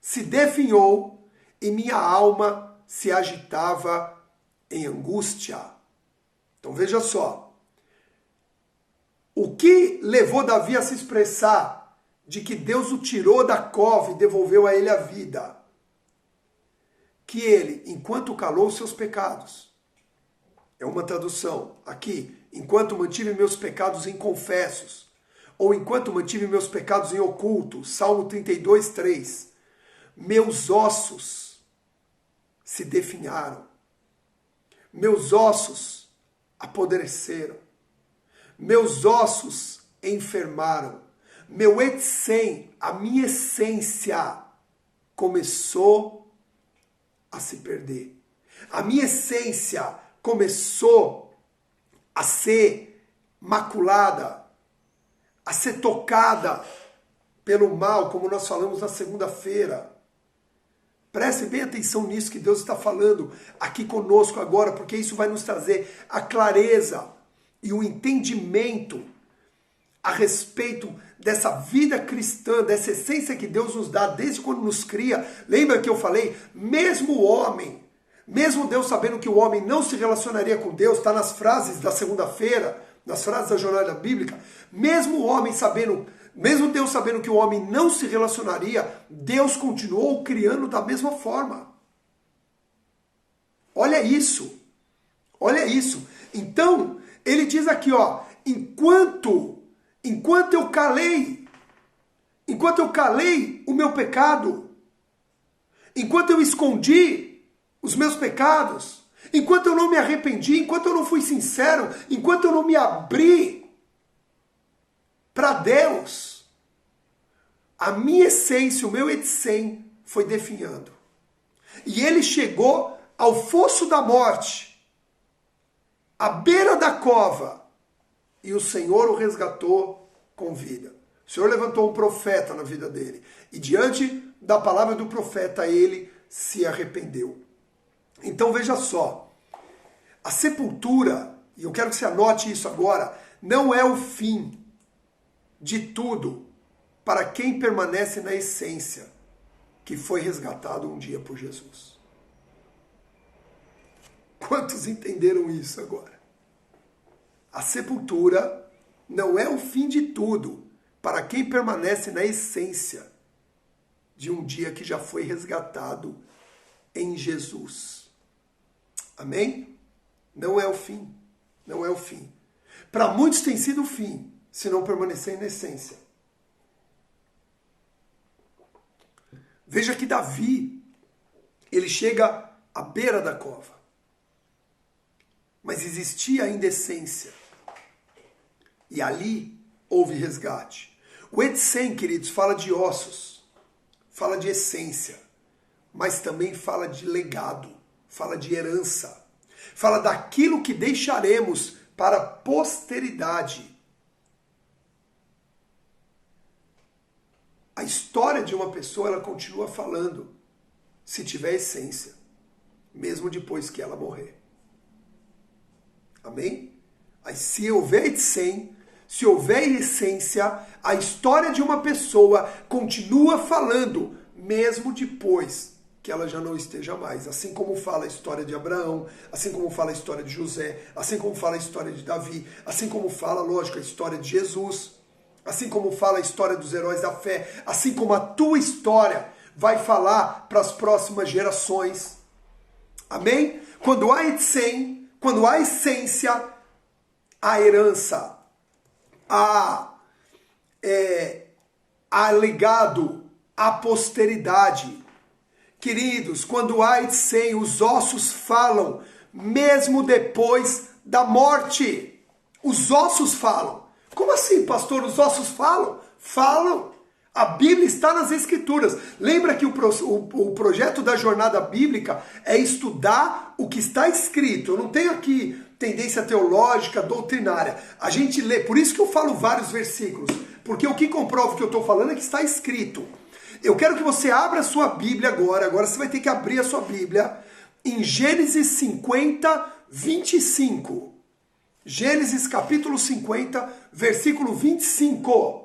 se definhou e minha alma se agitava em angústia. Então veja só, o que levou Davi a se expressar de que Deus o tirou da cova e devolveu a ele a vida? Que ele, enquanto calou seus pecados, é uma tradução aqui, enquanto mantive meus pecados inconfessos, ou enquanto mantive meus pecados em oculto, Salmo 32, 3, meus ossos se definharam, meus ossos apodreceram, meus ossos enfermaram, meu etzem, a minha essência, começou a se perder. A minha essência começou a ser maculada, a ser tocada pelo mal, como nós falamos na segunda-feira. Preste bem atenção nisso que Deus está falando aqui conosco agora, porque isso vai nos trazer a clareza e o entendimento a respeito dessa vida cristã, dessa essência que Deus nos dá desde quando nos cria. Lembra que eu falei? Mesmo o homem, mesmo Deus sabendo que o homem não se relacionaria com Deus, está nas frases da segunda-feira, nas frases da jornada bíblica, mesmo o homem sabendo, mesmo Deus sabendo que o homem não se relacionaria, Deus continuou criando da mesma forma. Olha isso. Olha isso. Então, ele diz aqui, ó, enquanto eu calei o meu pecado, enquanto eu escondi os meus pecados, enquanto eu não me arrependi, enquanto eu não fui sincero, enquanto eu não me abri para Deus, a minha essência, o meu etzem foi definhando. E ele chegou ao fosso da morte, à beira da cova, e o Senhor o resgatou com vida. O Senhor levantou um profeta na vida dele. E diante da palavra do profeta, ele se arrependeu. Então veja só. A sepultura, e eu quero que você anote isso agora, não é o fim de tudo para quem permanece na essência que foi resgatado um dia por Jesus. Quantos entenderam isso agora? A sepultura não é o fim de tudo para quem permanece na essência de um dia que já foi resgatado em Jesus. Amém? Não é o fim. Não é o fim. Para muitos tem sido o fim, se não permanecer na essência. Veja que Davi, ele chega à beira da cova. Mas existia ainda essência. E ali houve resgate. O etzem, queridos, fala de ossos, fala de essência, mas também fala de legado, fala de herança, fala daquilo que deixaremos para a posteridade. A história de uma pessoa, ela continua falando, se tiver essência, mesmo depois que ela morrer. Amém? Aí, se houver etzem, se houver essência, a história de uma pessoa continua falando, mesmo depois que ela já não esteja mais. Assim como fala a história de Abraão, assim como fala a história de José, assim como fala a história de Davi, assim como fala, lógico, a história de Jesus, assim como fala a história dos heróis da fé, assim como a tua história vai falar para as próximas gerações. Amém? Quando há etzem, quando há essência, há herança, há legado, há posteridade. Queridos, quando há etzem, os ossos falam, mesmo depois da morte. Os ossos falam. Como assim, pastor? Os ossos falam? Falam. A Bíblia está nas Escrituras. Lembra que o projeto da jornada bíblica é estudar o que está escrito. Eu não tenho aqui tendência teológica, doutrinária. A gente lê, por isso que eu falo vários versículos. Porque o que comprova o que eu estou falando é que está escrito. Eu quero que você abra a sua Bíblia agora. Agora você vai ter que abrir a sua Bíblia em Gênesis 50, 25. Gênesis capítulo 50, versículo 25.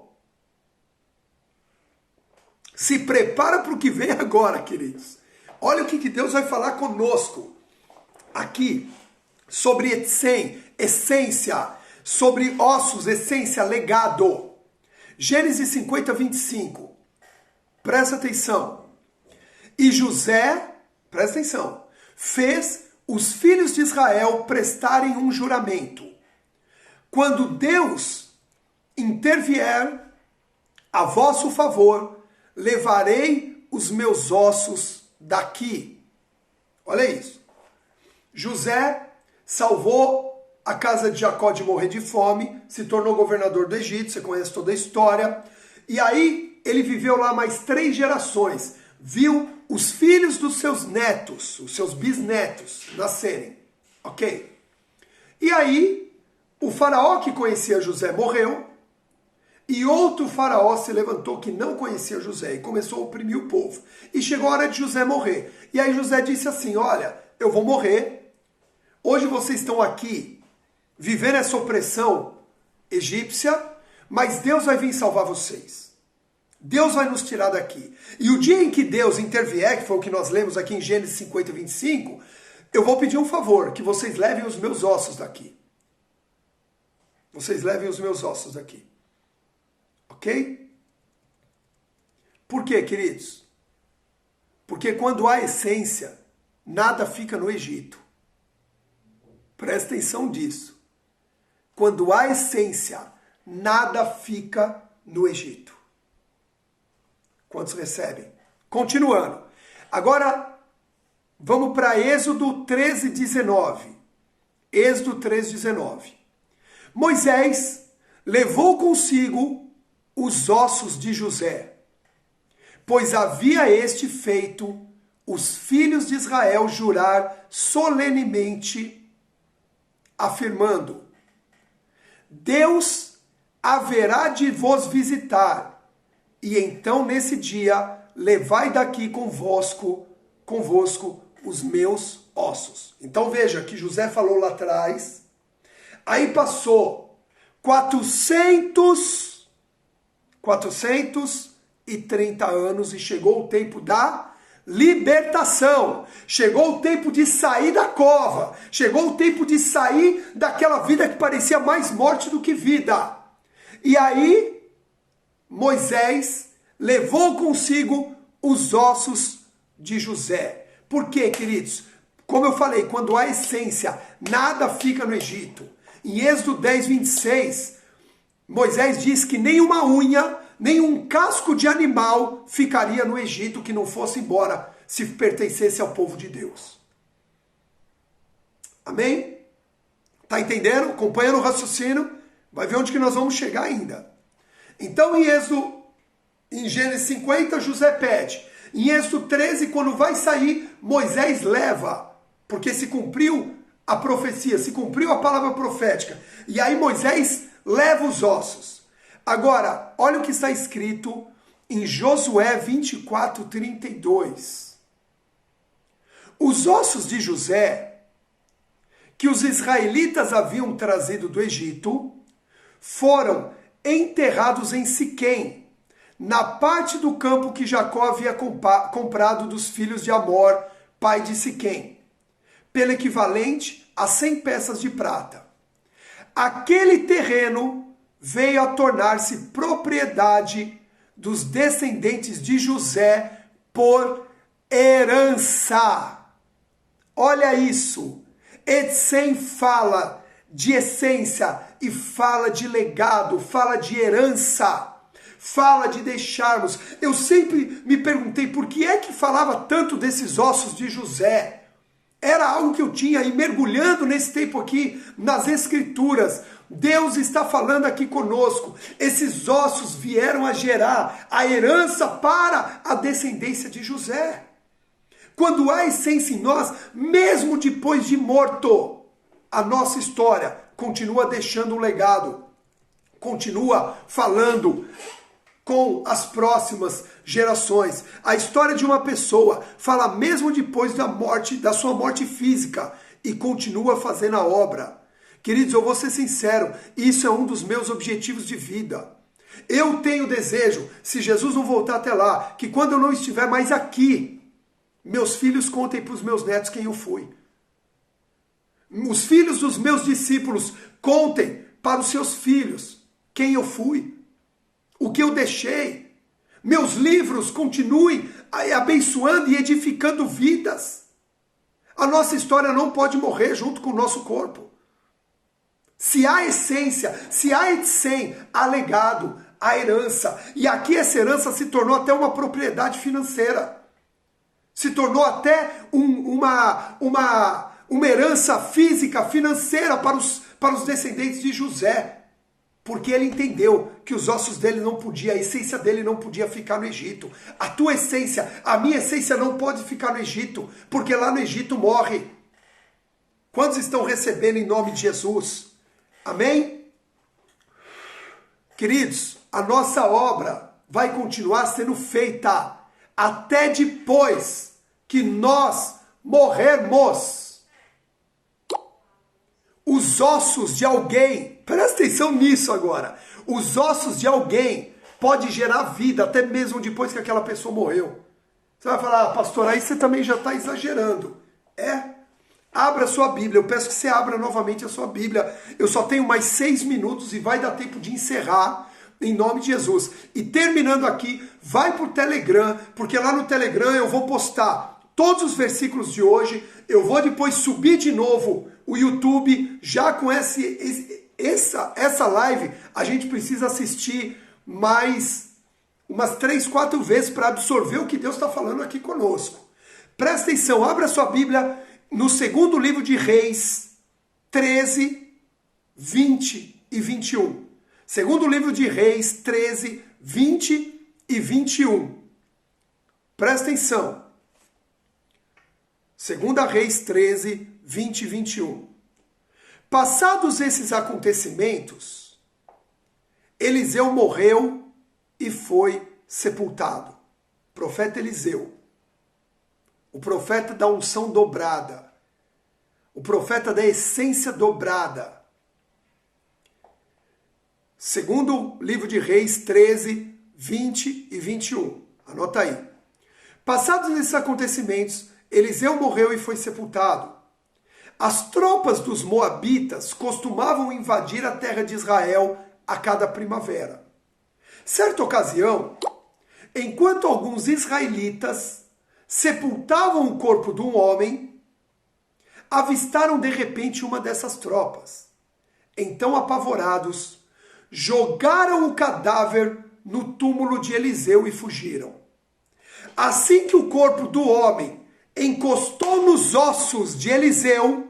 Se prepara para o que vem agora, queridos. Olha o que Deus vai falar conosco aqui sobre essência, sobre ossos, essência, legado. Gênesis 50, 25. Presta atenção. E José, presta atenção, fez os filhos de Israel prestarem um juramento. Quando Deus intervier a vosso favor, levarei os meus ossos daqui. Olha isso. José salvou a casa de Jacó de morrer de fome, se tornou governador do Egito, você conhece toda a história. E aí ele viveu lá mais 3 gerações. Viu os filhos dos seus netos, os seus bisnetos, nascerem. Ok? E aí o faraó que conhecia José morreu. E outro faraó se levantou que não conhecia José e começou a oprimir o povo. E chegou a hora de José morrer. E aí José disse assim, olha, eu vou morrer. Hoje vocês estão aqui vivendo essa opressão egípcia, mas Deus vai vir salvar vocês. Deus vai nos tirar daqui. E o dia em que Deus intervier, que foi o que nós lemos aqui em Gênesis 50, 25, eu vou pedir um favor, que vocês levem os meus ossos daqui. Vocês levem os meus ossos daqui. Ok? Por quê, queridos? Porque quando há essência, nada fica no Egito. Presta atenção disso. Quando há essência, nada fica no Egito. Quantos recebem? Continuando. Agora, vamos para Êxodo 13, 19. Êxodo 13, 19. Moisés levou consigo os ossos de José, pois havia este feito os filhos de Israel jurar solenemente, afirmando, Deus haverá de vos visitar, e então nesse dia levai daqui convosco os meus ossos. Então veja que José falou lá atrás, aí passou 430 anos e chegou o tempo da libertação. Chegou o tempo de sair da cova. Chegou o tempo de sair daquela vida que parecia mais morte do que vida. E aí, Moisés levou consigo os ossos de José. Por quê, queridos? Como eu falei, quando há essência, nada fica no Egito. Em Êxodo 10, 26, Moisés diz que nenhuma unha, nenhum casco de animal ficaria no Egito que não fosse embora, se pertencesse ao povo de Deus. Amém? Tá entendendo? Acompanhando o raciocínio, vai ver onde que nós vamos chegar ainda. Então, em Gênesis 50, José pede. Em Êxodo 13, quando vai sair, Moisés leva, porque se cumpriu a profecia, se cumpriu a palavra profética. E aí Moisés leva os ossos. Agora, olha o que está escrito em Josué 24, 32. Os ossos de José, que os israelitas haviam trazido do Egito, foram enterrados em Siquém, na parte do campo que Jacó havia comprado dos filhos de Amor, pai de Siquém, pelo equivalente a 100 peças de prata. Aquele terreno veio a tornar-se propriedade dos descendentes de José por herança. Olha isso. Edsem fala de essência e fala de legado, fala de herança, fala de deixarmos. Eu sempre me perguntei por que é que falava tanto desses ossos de José. Era algo que eu tinha, e mergulhando nesse tempo aqui nas Escrituras, Deus está falando aqui conosco. Esses ossos vieram a gerar a herança para a descendência de José. Quando há essência em nós, mesmo depois de morto, a nossa história continua deixando um legado, continua falando com as próximas gerações. A história de uma pessoa fala mesmo depois da morte, da sua morte física, e continua fazendo a obra. Queridos, eu vou ser sincero, isso é um dos meus objetivos de vida. Eu tenho desejo, se Jesus não voltar até lá, que quando eu não estiver mais aqui, meus filhos contem para os meus netos quem eu fui. Os filhos dos meus discípulos contem para os seus filhos quem eu fui, o que eu deixei. Meus livros continuem abençoando e edificando vidas. A nossa história não pode morrer junto com o nosso corpo. Se há essência, se há etzem, há legado, há herança. E aqui essa herança se tornou até uma propriedade financeira. Se tornou até uma herança física, financeira para os descendentes de José. Porque ele entendeu que os ossos dele não podiam, a essência dele não podia ficar no Egito. A tua essência, a minha essência não pode ficar no Egito, porque lá no Egito morre. Quantos estão recebendo em nome de Jesus? Amém? Queridos, a nossa obra vai continuar sendo feita até depois que nós morrermos. Os ossos de alguém, presta atenção nisso agora, os ossos de alguém podem gerar vida até mesmo depois que aquela pessoa morreu. Você vai falar, pastor, aí você também já está exagerando. Abra a sua Bíblia, eu peço que você abra novamente a sua Bíblia. Eu só tenho mais 6 minutos e vai dar tempo de encerrar, em nome de Jesus. E terminando aqui, vai para o Telegram, porque lá no Telegram eu vou postar todos os versículos de hoje. Eu vou depois subir de novo o YouTube, já com essa live, a gente precisa assistir mais umas 3, 4 vezes para absorver o que Deus está falando aqui conosco. Presta atenção, abra sua Bíblia no segundo livro de Reis, 13, 20 e 21. Segundo livro de Reis, 13, 20 e 21. Presta atenção. Segunda Reis 13, 20 e 21. Passados esses acontecimentos, Eliseu morreu e foi sepultado. Profeta Eliseu. O profeta da unção dobrada. O profeta da essência dobrada. Segundo livro de Reis 13, 20 e 21. Anota aí. Passados esses acontecimentos, Eliseu morreu e foi sepultado. As tropas dos moabitas costumavam invadir a terra de Israel a cada primavera. Certa ocasião, enquanto alguns israelitas sepultavam o corpo de um homem, avistaram de repente uma dessas tropas. Então, apavorados, jogaram o cadáver no túmulo de Eliseu e fugiram. Assim que o corpo do homem encostou nos ossos de Eliseu,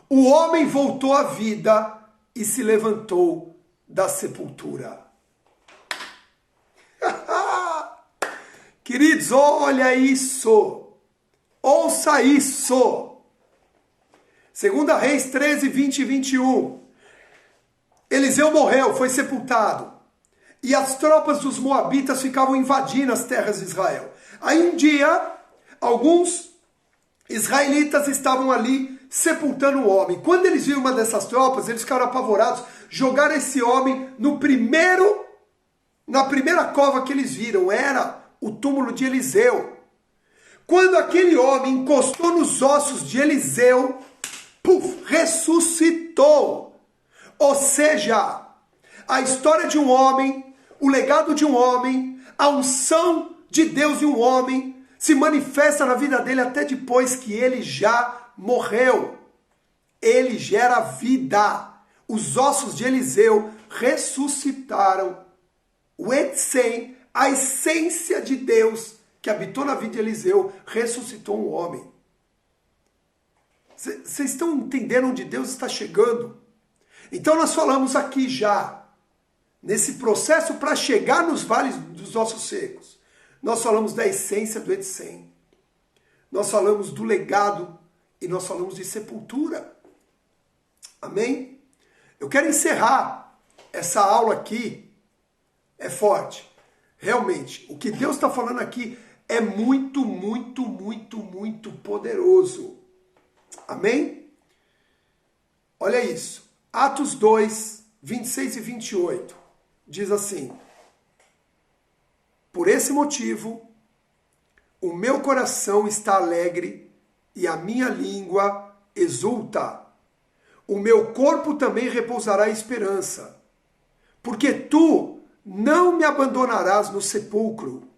o homem voltou à vida e se levantou da sepultura. Queridos, olha isso! Ouça isso! Segunda Reis 13, 20 e 21. Eliseu morreu, foi sepultado. E as tropas dos moabitas ficavam invadindo as terras de Israel. Aí um dia, alguns israelitas estavam ali sepultando o homem. Quando eles viram uma dessas tropas, eles ficaram apavorados, jogaram esse homem na primeira cova que eles viram, era o túmulo de Eliseu. Quando aquele homem encostou nos ossos de Eliseu, ressuscitou. Ou seja, a história de um homem, o legado de um homem, a unção de Deus em um homem se manifesta na vida dele até depois que ele já morreu. Ele gera vida. Os ossos de Eliseu ressuscitaram. O etzem, a essência de Deus que habitou na vida de Eliseu, ressuscitou um homem. Vocês estão entendendo onde Deus está chegando? Então nós falamos aqui já, nesse processo para chegar nos vales dos ossos secos. Nós falamos da essência do Edsen. Nós falamos do legado e nós falamos de sepultura. Amém? Eu quero encerrar essa aula aqui. É forte. Realmente, o que Deus está falando aqui é muito, muito, muito, muito poderoso. Amém? Olha isso. Atos 2, 26 e 28. Diz assim: por esse motivo, o meu coração está alegre e a minha língua exulta. O meu corpo também repousará em esperança, porque tu não me abandonarás no sepulcro,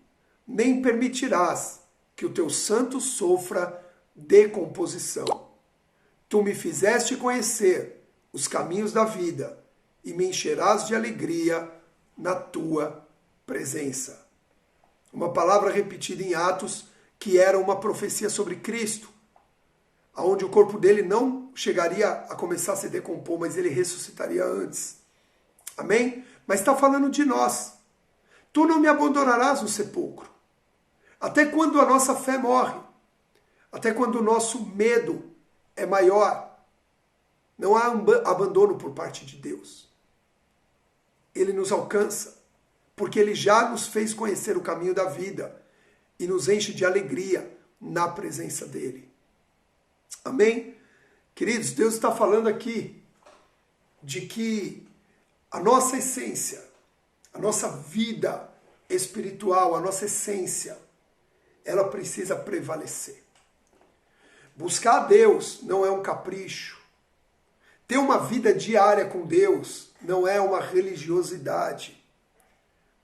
nem permitirás que o teu santo sofra decomposição. Tu me fizeste conhecer os caminhos da vida e me encherás de alegria na tua presença. Uma palavra repetida em Atos que era uma profecia sobre Cristo, onde o corpo dele não chegaria a começar a se decompor, mas ele ressuscitaria antes. Amém? Mas está falando de nós. Tu não me abandonarás no sepulcro. Até quando a nossa fé morre, até quando o nosso medo é maior, não há abandono por parte de Deus. Ele nos alcança, porque ele já nos fez conhecer o caminho da vida e nos enche de alegria na presença dele. Amém? Queridos, Deus está falando aqui de que a nossa essência, a nossa vida espiritual, a nossa essência, ela precisa prevalecer. Buscar a Deus não é um capricho. Ter uma vida diária com Deus não é uma religiosidade.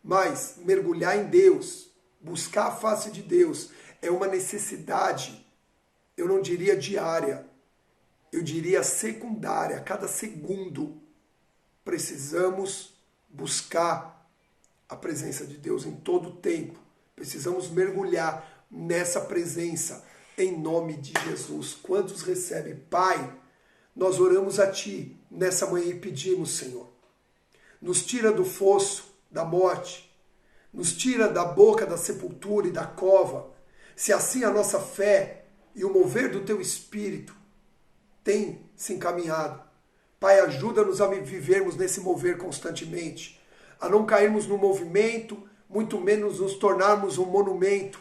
Mas mergulhar em Deus, buscar a face de Deus, é uma necessidade, eu não diria diária, eu diria secundária. A cada segundo precisamos buscar a presença de Deus em todo o tempo. Precisamos mergulhar nessa presença em nome de Jesus. Quantos recebem? Pai, nós oramos a Ti nessa manhã e pedimos, Senhor, nos tira do fosso da morte, nos tira da boca da sepultura e da cova, se assim a nossa fé e o mover do Teu Espírito tem se encaminhado. Pai, ajuda-nos a vivermos nesse mover constantemente, a não cairmos no movimento, muito menos nos tornarmos um monumento,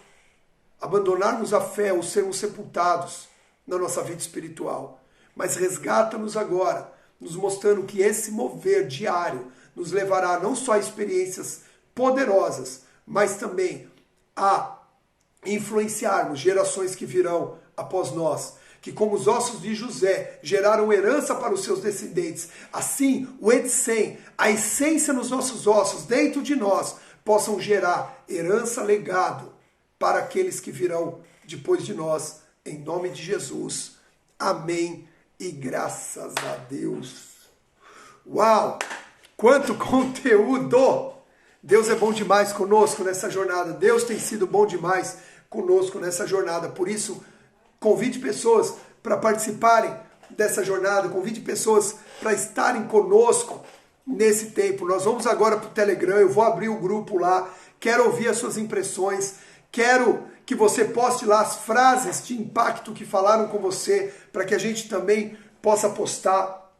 abandonarmos a fé ou sermos sepultados na nossa vida espiritual. Mas resgata-nos agora, nos mostrando que esse mover diário nos levará não só a experiências poderosas, mas também a influenciarmos gerações que virão após nós, que como os ossos de José geraram herança para os seus descendentes, assim o Edsen, a essência nos nossos ossos, dentro de nós, possam gerar herança, legado para aqueles que virão depois de nós, em nome de Jesus. Amém e graças a Deus. Uau! Quanto conteúdo! Deus é bom demais conosco nessa jornada. Deus tem sido bom demais conosco nessa jornada. Por isso, convide pessoas para participarem dessa jornada. Convide pessoas para estarem conosco nesse tempo. Nós vamos agora para o Telegram. Eu vou abrir o grupo lá. Quero ouvir as suas impressões. Quero que você poste lá as frases de impacto que falaram com você, para que a gente também possa postar.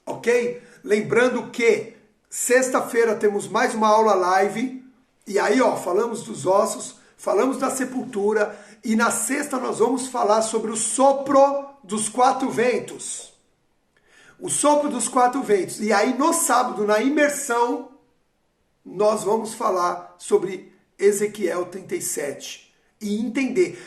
Ok? Lembrando que sexta-feira temos mais uma aula live, e aí falamos dos ossos, falamos da sepultura, e na sexta nós vamos falar sobre o sopro dos quatro ventos. O sopro dos quatro ventos. E aí no sábado, na imersão, nós vamos falar sobre Ezequiel 37. E entender.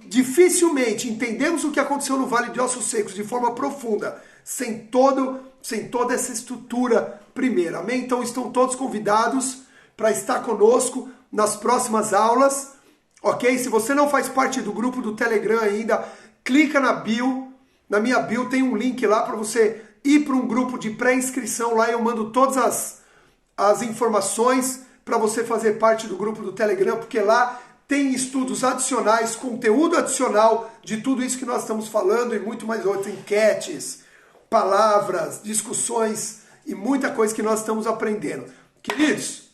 Dificilmente entendemos o que aconteceu no Vale de Ossos Secos de forma profunda, sem toda essa estrutura primeira. Amém? Então estão todos convidados para estar conosco nas próximas aulas. Ok? Se você não faz parte do grupo do Telegram ainda, clica na bio. Na minha bio tem um link lá para você ir para um grupo de pré-inscrição. Lá eu mando todas as informações para você fazer parte do grupo do Telegram, porque lá tem estudos adicionais, conteúdo adicional de tudo isso que nós estamos falando e muito mais outras, enquetes, palavras, discussões e muita coisa que nós estamos aprendendo. Queridos,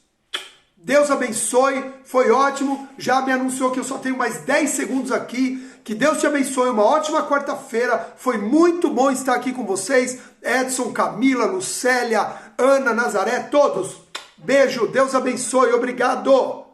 Deus abençoe, foi ótimo, já me anunciou que eu só tenho mais 10 segundos aqui, que Deus te abençoe, uma ótima quarta-feira, foi muito bom estar aqui com vocês, Edson, Camila, Lucélia, Ana, Nazaré, todos, beijo, Deus abençoe, obrigado!